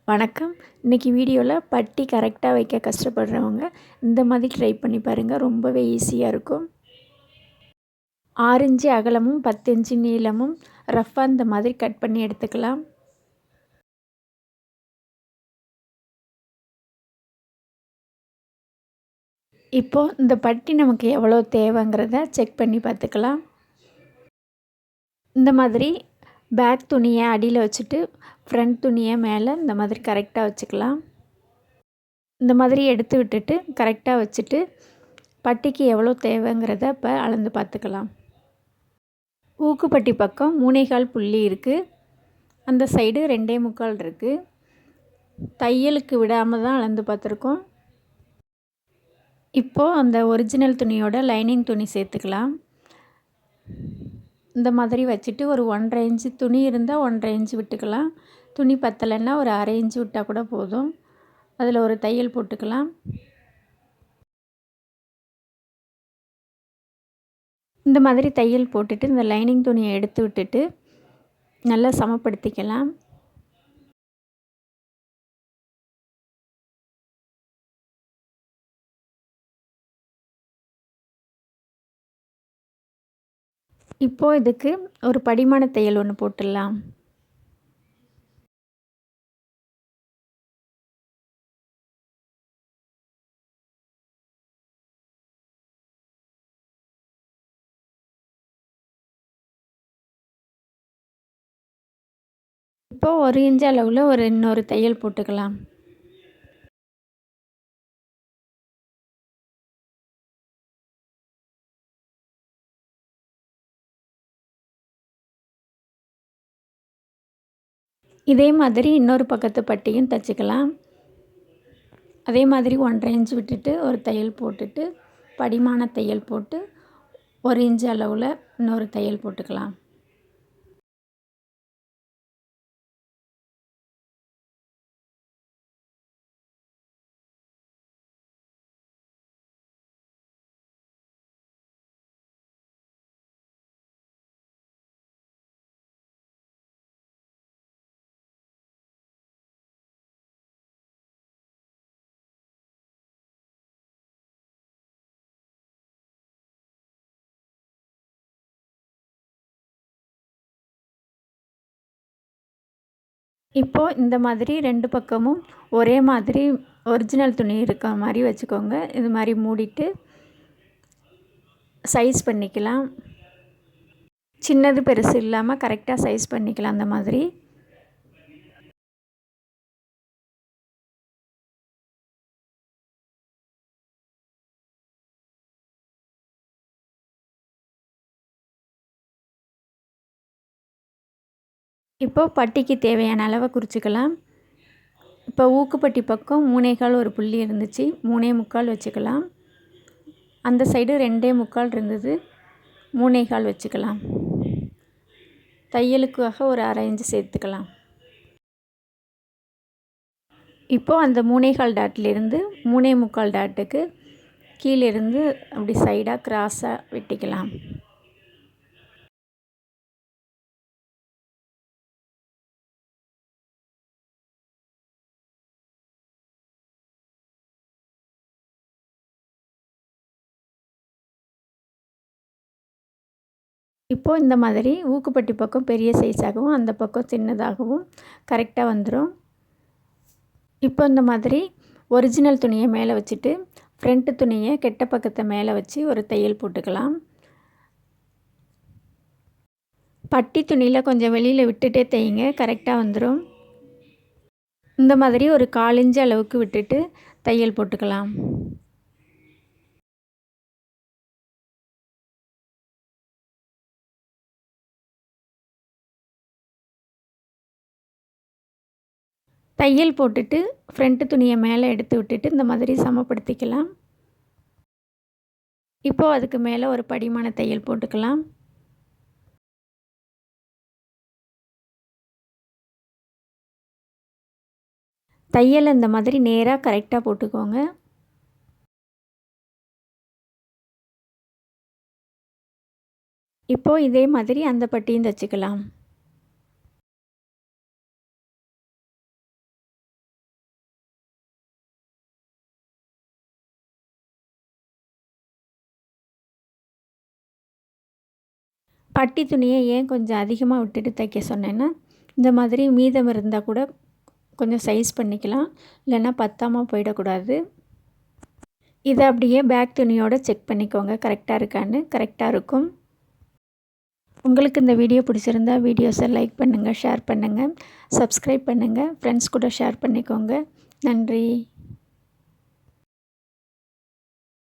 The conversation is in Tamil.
வணக்கம். இன்றைக்கி வீடியோவில் பட்டி கரெக்டாக வைக்க கஷ்டப்படுறவங்க இந்த மாதிரி ட்ரை பண்ணி பாருங்கள். ரொம்பவே ஈஸியாக இருக்கும். 6 இன்ச்சு அகலமும் 10 இன்ச்சு நீளமும் ரஃப்பாக இந்த மாதிரி கட் பண்ணி எடுத்துக்கலாம். இப்போது இந்த பட்டி நமக்கு எவ்வளோ தேவைங்கிறத செக் பண்ணி பார்த்துக்கலாம். இந்த மாதிரி பேக் துணியை அடியில் வச்சுட்டு ஃப்ரண்ட் துணியை மேலே இந்த மாதிரி கரெக்டாக வச்சுக்கலாம். இந்த மாதிரி எடுத்து விட்டுட்டு கரெக்டாக வச்சுட்டு பட்டிக்கு எவ்வளோ தேவைங்கிறத இப்போ அளந்து பார்த்துக்கலாம். ஊக்குப்பட்டி பக்கம் 3/4 புள்ளி இருக்குது. அந்த சைடு 2.25 இருக்குது. தையலுக்கு விடாமல் தான் அளந்து பார்த்துருக்கோம். இப்போது அந்த ஒரிஜினல் துணியோட லைனிங் துணி சேர்த்துக்கலாம். இந்த மாதிரி வச்சுட்டு ஒரு 1.5 இன்ச்சு துணி இருந்தால் 1.5 இன்ச்சு விட்டுக்கலாம். துணி பத்தலைன்னா ஒரு 1/2 இன்ச்சு விட்டால் கூட போதும். அதில் ஒரு தையல் போட்டுக்கலாம். இந்த மாதிரி தையல் போட்டுட்டு இந்த லைனிங் துணியை எடுத்து விட்டுட்டு நல்லா சமப்படுத்திக்கலாம். இப்போது இதுக்கு ஒரு படிமான தையல் ஒன்று போட்டுடலாம். இப்போது 1 இன்ச் அளவில் இன்னொரு தையல் போட்டுக்கலாம். இதே மாதிரி இன்னொரு பக்கத்து பட்டியும் தைச்சிக்கலாம். அதே மாதிரி 1.5 இன்ச் விட்டுட்டு ஒரு தையல் போட்டுட்டு படிமான தையல் போட்டு 1 இன்ச் அளவில் இன்னொரு தையல் போட்டுக்கலாம். இப்போது இந்த மாதிரி 2 பக்கமும் ஒரே மாதிரி ஒரிஜினல் துணி இருக்க மாதிரி வச்சுக்கோங்க. இது மாதிரி மூடிட்டு சைஸ் பண்ணிக்கலாம். சின்னது பெருசு இல்லாமல் கரெக்டாக சைஸ் பண்ணிக்கலாம். அந்த மாதிரி இப்போது பட்டிக்கு தேவையான அளவை குறிச்சிக்கலாம். இப்போ ஊக்குப்பட்டி பக்கம் 3/4 ஒரு புள்ளி இருந்துச்சு, 3/4 வச்சுக்கலாம். அந்த சைடு 2.25 இருந்தது, 3/4 வச்சுக்கலாம். தையலுக்காக ஒரு 1/2 இன்ச்சு சேர்த்துக்கலாம். இப்போது அந்த 3/4 டாட்லேருந்து 3/4 டாட்டுக்கு கீழேருந்து அப்படி சைடாக கிராஸாக வெட்டிக்கலாம். இப்போது இந்த மாதிரி ஊக்குப்பட்டி பக்கம் பெரிய சைஸாகவும் அந்த பக்கம் சின்னதாகவும் கரெக்டாக வந்துடும். இப்போ இந்த மாதிரி ஒரிஜினல் துணியை மேலே வச்சுட்டு ஃப்ரண்ட்டு துணியை கெட்ட பக்கத்தை மேலே வச்சு ஒரு தையல் போட்டுக்கலாம். பட்டி துணியில் கொஞ்சம் வெளியில் விட்டுட்டே தையுங்க, கரெக்டாக வந்துடும். இந்த மாதிரி ஒரு 1/4 இன்ச்சு அளவுக்கு விட்டுட்டு தையல் போட்டுக்கலாம். தையல் போட்டுட்டு ஃப்ரண்ட்டு துணியை மேலே எடுத்து விட்டுட்டு இந்த மாதிரி சமப்படுத்திக்கலாம். இப்போது அதுக்கு மேலே ஒரு படிமான தையல் போட்டுக்கலாம். தையல் இந்த மாதிரி நேராக கரெக்டாக போட்டுக்கோங்க. இப்போது இதே மாதிரி அந்த பட்டியும் தைச்சிக்கலாம். பட்டி துணியை ஏன் கொஞ்சம் அதிகமாக விட்டுட்டு தைக்க சொன்னேன்னா, இந்த மாதிரி மீதம் இருந்தால் கூட கொஞ்சம் சைஸ் பண்ணிக்கலாம், இல்லைன்னா பத்தாமல் போயிடக்கூடாது. இதை அப்படியே பேக் துணியோடு செக் பண்ணிக்கோங்க, கரெக்டாக இருக்கான்னு. கரெக்டாக இருக்கும். உங்களுக்கு இந்த வீடியோ பிடிச்சிருந்தா வீடியோஸை லைக் பண்ணுங்கள், ஷேர் பண்ணுங்கள், சப்ஸ்கிரைப் பண்ணுங்கள், ஃப்ரெண்ட்ஸ் கூட ஷேர் பண்ணிக்கோங்க. நன்றி.